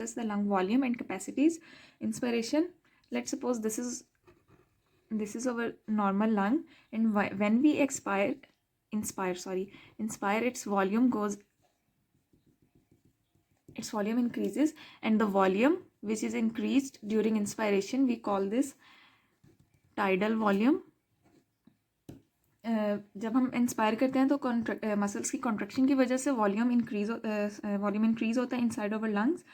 discuss the lung volume and capacities. Inspiration. Let's suppose this is our normal lung, and when we inspire, its volume increases, and the volume which is increased during inspiration, we call this tidal volume. जब हम inspire करते हैं तो muscles की contraction की वजह से volume increase होता है इनसाइड आवर लंग्स,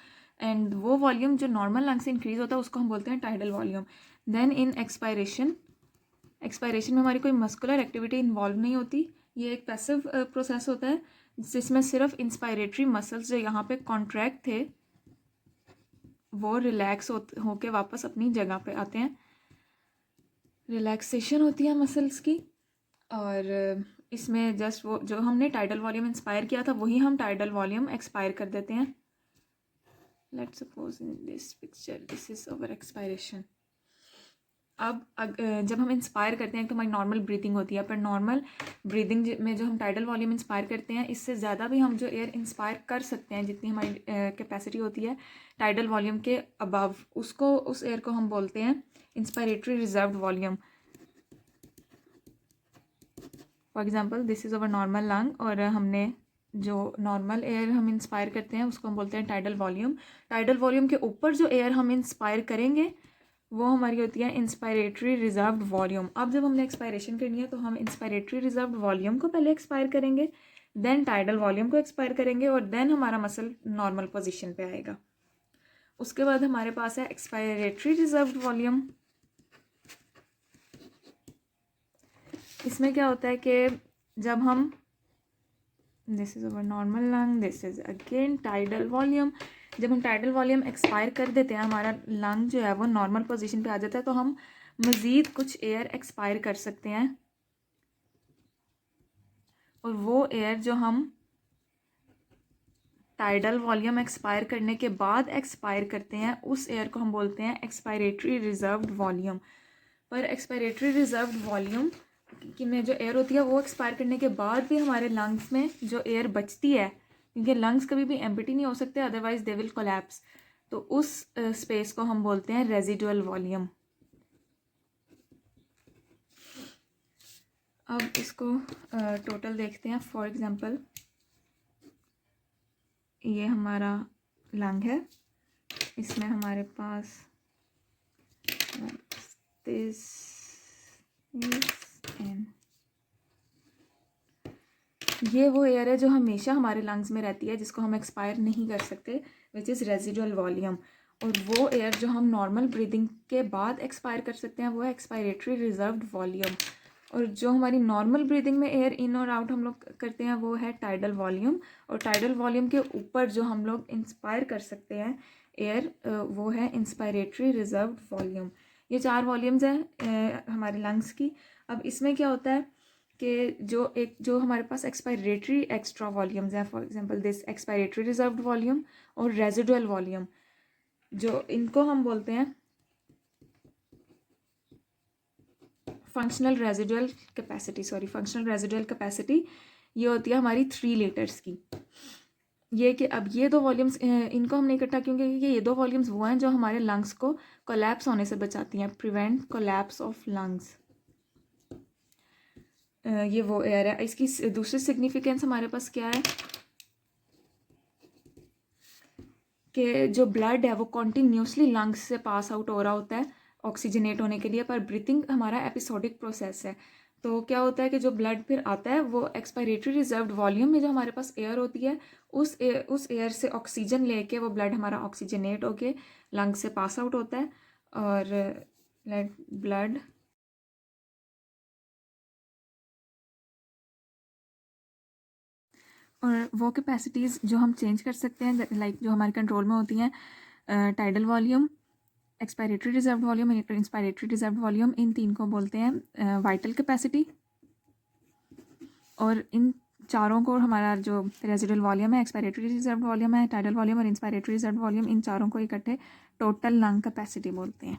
एंड वो वॉल्यूम जो नॉर्मल लंग से इंक्रीज होता है उसको हम बोलते हैं tidal volume. Then in expiration में हमारी कोई मस्कुलर एक्टिविटी इन्वॉल्व नहीं होती. ये एक पैसिव प्रोसेस होता है जिसमें सिर्फ इंस्पायरेटरी मसल्स जो यहाँ पे कॉन्ट्रैक्ट थे वो रिलैक्स होके वापस अपनी जगह पे आते हैं. रिलैक्सेशन होती है मसल्स की, और इसमें जस्ट वो जो हमने टाइडल वॉल्यूम इंस्पायर किया था वही हम टाइडल वॉल्यूम एक्सपायर कर देते हैं. Let's suppose in this picture this is our expiration. अब जब हम इंस्पायर करते हैं तो हमारी नॉर्मल ब्रीदिंग होती है, पर नॉर्मल ब्रीदिंग में जो हम टाइडल वॉल्यूम इंस्पायर करते हैं इससे ज़्यादा भी हम जो एयर इंस्पायर कर सकते हैं जितनी हमारी कैपेसिटी होती है टाइडल वॉल्यूम के अबव, उस एयर को हम बोलते हैं inspiratory reserved volume. For example this is our normal lung, और हमने जो नॉर्मल एयर हम इंस्पायर करते हैं उसको हम बोलते हैं टाइडल वॉल्यूम. टाइडल वॉल्यूम के ऊपर जो एयर हम इंस्पायर करेंगे वो हमारी होती है इंस्पायरेटरी रिजर्व्ड वॉल्यूम. अब जब हमने एक्सपायरेशन करनी है तो हम इंस्पायरेटरी रिजर्व्ड वॉल्यूम को पहले एक्सपायर करेंगे, देन टाइडल वॉल्यूम को एक्सपायर करेंगे, और देन हमारा मसल नॉर्मल पोजीशन पे आएगा. उसके बाद हमारे पास है एक्सपायरेटरी रिजर्व्ड वॉल्यूम. इसमें क्या होता है कि जब हम this is our normal lung, this is again tidal volume. जब हम टाइडल वॉल्यूम एक्सपायर कर देते हैं हमारा लंग जो है वो नॉर्मल पोजीशन पे आ जाता है, तो हम मज़ीद कुछ एयर एक्सपायर कर सकते हैं, और वो एयर जो हम टाइडल वॉल्यूम एक्सपायर करने के बाद एक्सपायर करते हैं उस एयर को हम बोलते हैं एक्सपायरेटरी रिजर्व्ड वॉल्यूम. पर एक्सपायरेटरी रिजर्व्ड वॉल्यूम कि में जो एयर होती है वो एक्सपायर करने के बाद भी हमारे लंग्स में जो एयर बचती है, क्योंकि लंग्स कभी भी एम्प्टी नहीं हो सकते अदरवाइज दे विल कोलैप्स, तो उस स्पेस को हम बोलते हैं रेजिडुअल वॉल्यूम. अब इसको टोटल देखते हैं. फॉर एग्जांपल ये हमारा लंग है, इसमें हमारे पास दिस एंड ये वो एयर है जो हमेशा हमारे लंग्स में रहती है जिसको हम एक्सपायर नहीं कर सकते, विच इज़ रेजिडुअल वॉल्यूम. और वो एयर जो हम नॉर्मल ब्रीदिंग के बाद एक्सपायर कर सकते हैं वो है एक्सपायरेटरी रिजर्व्ड वॉल्यूम. और जो हमारी नॉर्मल ब्रीदिंग में एयर इन और आउट हम लोग करते हैं वो है टाइडल वॉल्यूम. और टाइडल वॉल्यूम के ऊपर जो हम लोग इंस्पायर कर सकते हैं एयर वो है इंस्पायरेटरी रिजर्व्ड वॉल्यूम. ये 4 वॉल्यूम्स हैं हमारे लंग्स की. अब इसमें क्या होता है कि जो हमारे पास एक्सपायरेटरी एक्स्ट्रा वॉल्यूम्स हैं, for example this expiratory reserved volume और रेजिडुअल वॉल्यूम, जो इनको हम बोलते हैं फंक्शनल रेजिडुअल कैपेसिटी. ये होती है हमारी 3 लीटर्स की. ये कि अब ये 2 वॉल्यूम्स इनको हमने इकट्ठा क्योंकि ये 2 वॉल्यूम्स वो हैं जो हमारे लंग्स को कोलैप्स होने से बचाती हैं, प्रिवेंट कोलैप्स ऑफ लंग्स. ये वो एयर है. इसकी दूसरी सिग्निफिकेंस हमारे पास क्या है कि जो ब्लड है वो कॉन्टीन्यूसली लंग्स से पास आउट हो रहा होता है ऑक्सीजनेट होने के लिए, पर ब्रीथिंग हमारा एपिसोडिक प्रोसेस है. तो क्या होता है कि जो ब्लड फिर आता है वो एक्सपायरेटरी रिजर्व्ड वॉल्यूम में जो हमारे पास एयर होती है उस एयर से ऑक्सीजन लेके वो ब्लड हमारा ऑक्सीजनेट होके लंग से पास आउट होता है, और ब्लड और वो कैपेसिटीज़ जो हम चेंज कर सकते हैं लाइक जो हमारे कंट्रोल में होती हैं tidal volume, expiratory reserved volume, inspiratory reserved volume, इन 3 को बोलते हैं वाइटल कैपेसिटी. और इन चारों को हमारा जो रेजिडुअल वॉल्यूम है, एक्सपायरेटरी रिजर्व्ड वॉल्यूम है, टाइडल वॉल्यूम और इंस्पायरेटरी रिजर्व्ड वॉल्यूम, इन चारों को इकट्ठे टोटल लंग कैपेसिटी बोलते हैं.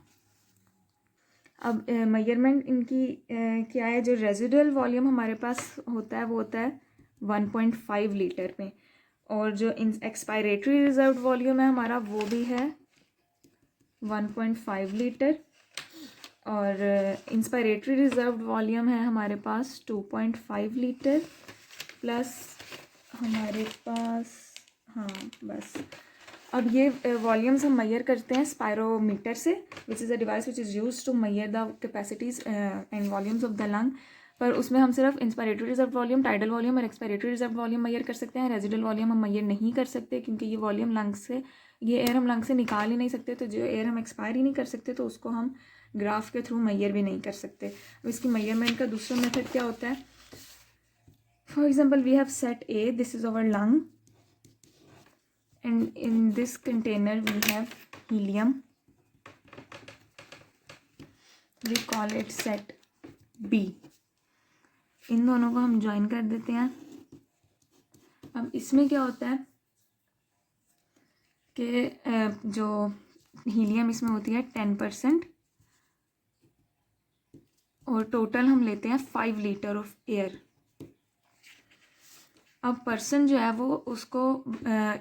अब मेजरमेंट इनकी क्या है. जो रेजिडुअल वॉल्यूम हमारे पास होता है वो होता है 1.5 लीटर में, और जो एक्सपायरेटरी रिजर्व वॉल्यूम है हमारा वो भी है 1.5 लीटर, और इंस्पायरेटरी रिजर्व वॉल्यूम है हमारे पास 2.5 लीटर, प्लस हमारे पास, हाँ बस। अब ये वॉल्यूम्स हम मेजर करते हैं स्पायरोमीटर से, which is a device which is used to measure the capacities and volumes of the lung. पर उसमें हम सिर्फ inspiratory reserve volume, tidal volume और एक्सपायरेटरी रिजर्व वॉल्यूम मेजर कर सकते हैं। रेजिडुअल वॉल्यूम हम मेजर नहीं कर सकते, क्योंकि ये वॉल्यूम लंग्स से, ये एयर हम लंग से निकाल ही नहीं सकते, तो जो एयर हम एक्सपायर ही नहीं कर सकते तो उसको हम ग्राफ के थ्रू मेजर भी नहीं कर सकते। अब इसकी मेजरमेंट का दूसरा मेथड क्या होता है? For example we have set a, this is our lung, and in this container we have helium, we call it set B। इन दोनों को हम ज्वाइन कर देते हैं। अब इसमें क्या होता है कि जो हीलियम इसमें होती है 10%, और टोटल हम लेते हैं 5 लीटर ऑफ एयर। अब पर्सन जो है वो उसको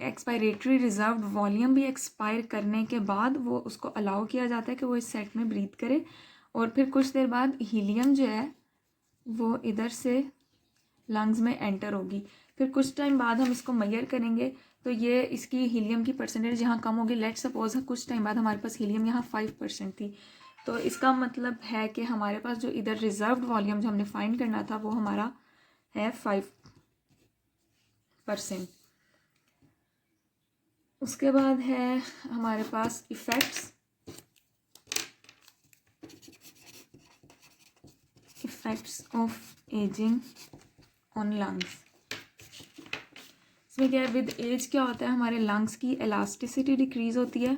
एक्सपायरेटरी रिजर्व वॉल्यूम भी एक्सपायर करने के बाद वो उसको अलाउ किया जाता है कि वो इस सेट में ब्रीथ करे, और फिर कुछ देर बाद हीलियम जो है वो इधर से लंग्स में एंटर होगी। फिर कुछ टाइम बाद हम इसको मेजर करेंगे तो ये इसकी हीलियम की परसेंटेज यहाँ कम होगी। लेट्स सपोज कुछ टाइम बाद हमारे पास हीलियम यहाँ 5% थी, तो इसका मतलब है कि हमारे पास जो इधर रिजर्व्ड वॉल्यूम जो हमने फाइंड करना था वो हमारा है 5%। उसके बाद है हमारे पास effects of aging on lungs. इसमें क्या है, विद एज क्या होता है, हमारे लंग्स की इलास्टिसिटी डिक्रीज़ होती है।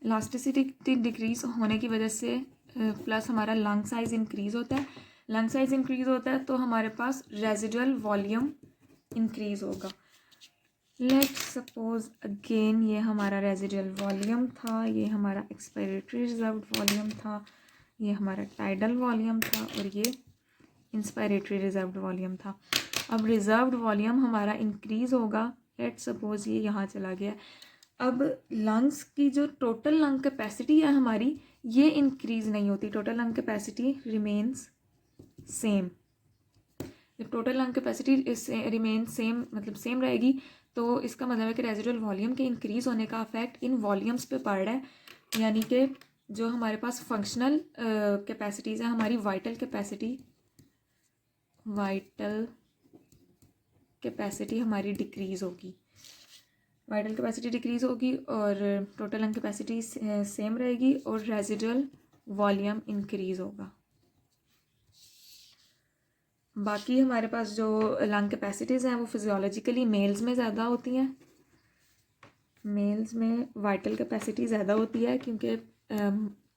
इलास्टिसिटी डिक्रीज़ होने की वजह से प्लस हमारा लंग साइज़ इंक्रीज़ होता है। लंग साइज़ इंक्रीज़ होता है तो हमारे पास रेजिडुअल वॉल्यूम इंक्रीज़ होगा। लेट्स सपोज अगेन ये हमारा रेजिडुअल वॉल्यूम था, ये हमारा एक्सपायरेटरी रिजर्व्ड वॉल्यूम था, ये हमारा टाइडल वॉल्यूम था, और ये इंस्पायरेटरी रिजर्व्ड वॉल्यूम था। अब रिजर्व्ड वॉल्यूम हमारा इंक्रीज़ होगा। लेट्स सपोज ये यहाँ चला गया। अब लंग्स की जो टोटल लंग कैपेसिटी है हमारी, ये इंक्रीज़ नहीं होती, total lung capacity remains same. जब total lung capacity remain same, मतलब सेम रहेगी, तो इसका मतलब है कि रेजिडुअल वॉल्यूम के इंक्रीज़ होने का इफेक्ट इन वॉल्यूम्स पे पड़ रहा है। यानी कि जो हमारे पास फंक्शनल कैपेसिटीज़ है, हमारी वाइटल कैपेसिटी हमारी डिक्रीज़ होगी। वाइटल कैपेसिटी डिक्रीज़ होगी और टोटल लंग कैपेसिटी सेम रहेगी, और रेजिडुअल वॉल्यूम इंक्रीज़ होगा। बाकी हमारे पास जो लंग कैपेसिटीज़ हैं वो फिजियोलॉजिकली मेल्स में ज़्यादा होती हैं। मेल्स में वाइटल कैपेसिटी ज़्यादा होती है क्योंकि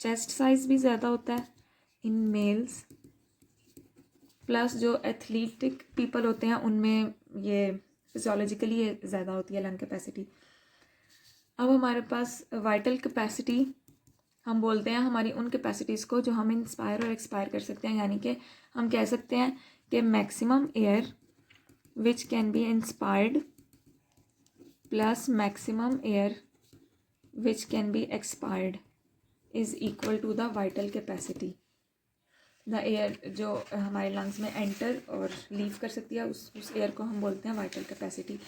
चेस्ट साइज़ भी ज़्यादा होता है इन मेल्स, प्लस जो एथलीटिक पीपल होते हैं उनमें ये फिजियोलॉजिकली ज़्यादा होती है लंग कैपेसिटी। अब हमारे पास वाइटल कैपेसिटी हम बोलते हैं हमारी उन कैपेसिटीज़ को जो हम इंस्पायर और एक्सपायर कर सकते हैं। यानी कि हम कह सकते हैं कि maximum air which can be inspired plus maximum air which can be expired is equal to the vital capacity. The air जो हमारे लंग्स में एंटर और लीव कर सकती है उस एयर को हम बोलते हैं वाइटल कैपेसिटी।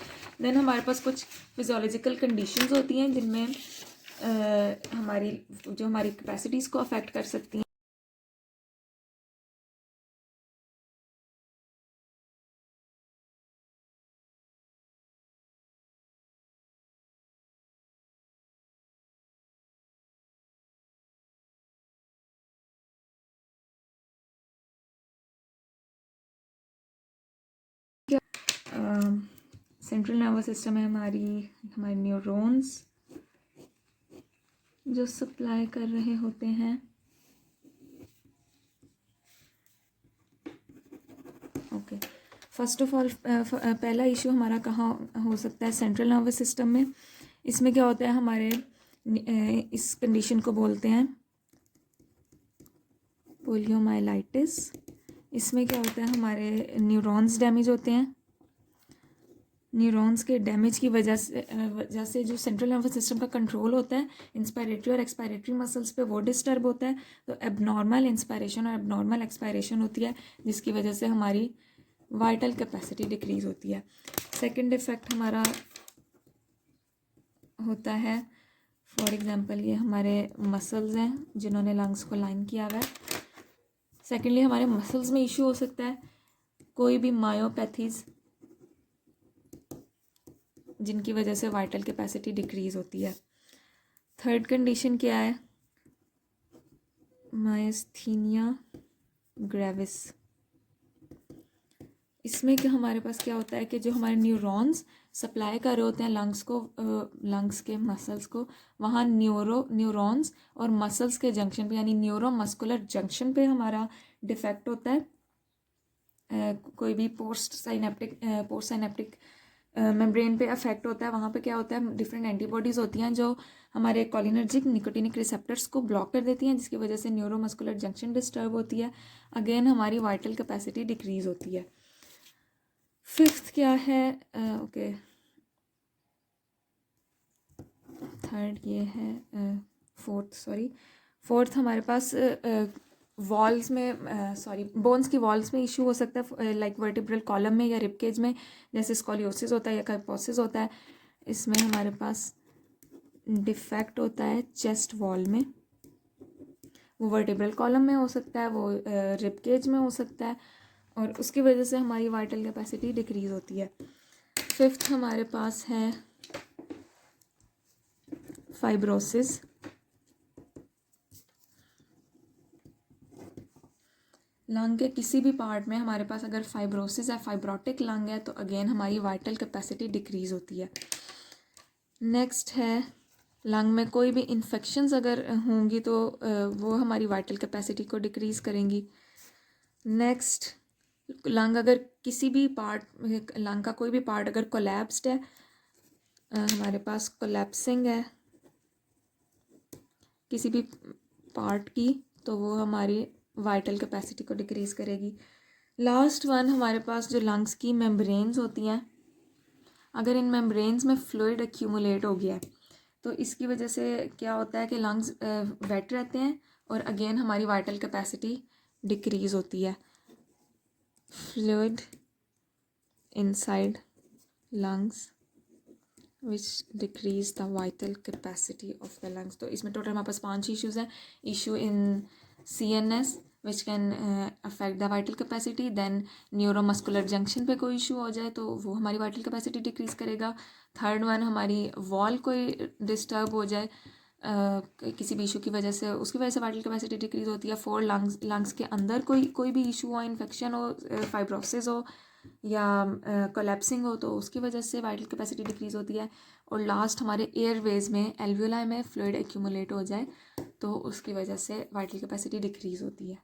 देन हमारे पास कुछ फिजियोलॉजिकल कंडीशंस होती हैं जिनमें हमारी कैपेसिटीज़ को अफेक्ट कर सकती हैं। सेंट्रल नर्वस सिस्टम है हमारे न्यूरॉन्स जो सप्लाई कर रहे होते हैं। ओके, फर्स्ट ऑफ ऑल पहला इशू हमारा कहाँ हो सकता है, सेंट्रल नर्वस सिस्टम में। इसमें क्या होता है, हमारे इस कंडीशन को बोलते हैं पोलियोमाइलाइटिस। इसमें क्या होता है, हमारे न्यूरॉन्स डैमेज होते हैं। न्यूरॉन्स के डैमेज की वजह से जो सेंट्रल नर्वस सिस्टम का कंट्रोल होता है इंस्पायरेटरी और एक्सपायरेटरी मसल्स पे, वो डिस्टर्ब होता है। तो एबनॉर्मल इंस्पायरेशन और एबनॉर्मल एक्सपायरेशन होती है, जिसकी वजह से हमारी वाइटल कैपेसिटी डिक्रीज होती है। सेकंड इफेक्ट हमारा होता है, फॉर एग्जांपल ये हमारे मसल्स हैं जिन्होंने लंग्स को लाइन किया हुआ है। सेकेंडली हमारे मसल्स में इशू हो सकता है, कोई भी मायोपैथीज जिनकी वजह से वाइटल कैपेसिटी डिक्रीज होती है। थर्ड कंडीशन क्या है, मायस्थीनिया ग्रेविस। इसमें क्या हमारे पास क्या होता है कि जो हमारे न्यूरॉन्स सप्लाई कर रहे होते हैं लंग्स को, लंग्स के मसल्स को, वहाँ न्यूरॉन्स और मसल्स के जंक्शन पे यानी न्यूरो मस्कुलर जंक्शन पे हमारा डिफेक्ट होता है। कोई भी पोस्ट साइनेप्टिक मेम्ब्रेन पे अफेक्ट होता है, वहाँ पे क्या होता है, डिफरेंट एंटीबॉडीज़ होती हैं जो हमारे कोलिनर्जिक निकोटिनिक रिसेप्टर्स को ब्लॉक कर देती हैं, जिसकी वजह से न्यूरोमस्कुलर जंक्शन डिस्टर्ब होती है। अगेन हमारी वाइटल कैपेसिटी डिक्रीज होती है। फिफ्थ क्या है, ओके थर्ड ये है, फोर्थ हमारे पास वॉल्स में बोन्स की वॉल्स में इशू हो सकता है, लाइक वर्टिब्रल कॉलम में या रिबकेज में, जैसे स्कोलियोसिस होता है या काइपोसिस होता है। इसमें हमारे पास डिफेक्ट होता है चेस्ट वॉल में, वो वर्टिब्रल कॉलम में हो सकता है, वो रिबकेज में हो सकता है, और उसकी वजह से हमारी वाइटल कैपेसिटी डिक्रीज होती है। फिफ्थ हमारे पास है फाइब्रोसिस। लंग के किसी भी पार्ट में हमारे पास अगर फाइब्रोसिस है, फाइब्रोटिक लंग है, तो अगेन हमारी वाइटल कैपेसिटी डिक्रीज होती है। नेक्स्ट है लंग में कोई भी इन्फेक्शंस अगर होंगी तो वो हमारी वाइटल कैपेसिटी को डिक्रीज़ करेंगी। नेक्स्ट, लंग अगर किसी भी पार्ट, लंग का कोई भी पार्ट अगर कोलैप्स्ड है, हमारे पास कोलैप्सिंग है किसी भी पार्ट की, तो वो हमारी वाइटल कैपेसिटी को डिक्रीज़ करेगी। लास्ट वन हमारे पास जो लंग्स की मेम्ब्रेन्स होती हैं, अगर इन मेम्ब्रेन्स में फ्लूइड एक्यूमुलेट हो गया है तो इसकी वजह से क्या होता है कि लंग्स वेट रहते हैं और अगेन हमारी वाइटल कैपेसिटी डिक्रीज़ होती है। Fluid inside lungs which decrease the vital capacity of the lungs. तो इसमें टोटल हमारे पास 5 इश्यूज़ हैं। Issue in CNS which can affect the vital capacity, then neuromuscular junction पे कोई इशू हो जाए तो वो हमारी वाइटल कैपेसिटी डिक्रीज़ करेगा। थर्ड वन, हमारी वॉल कोई डिस्टर्ब हो जाए किसी भी इशू की वजह से, उसकी वजह से वाइटल कैपेसिटी डिक्रीज़ होती है। फोर, लंग्स के अंदर कोई भी इशू हो, इन्फेक्शन हो, फाइब्रोसिस हो या कोलैप्सिंग हो, तो उसकी वजह से वाइटल कैपेसिटी डिक्रीज़ होती है। और लास्ट, हमारे एयरवेज में एल्वियोलाई में फ्लूइड एक्यूमुलेट हो जाए तो उसकी वजह से वाइटल कैपेसिटी डिक्रीज़ होती है।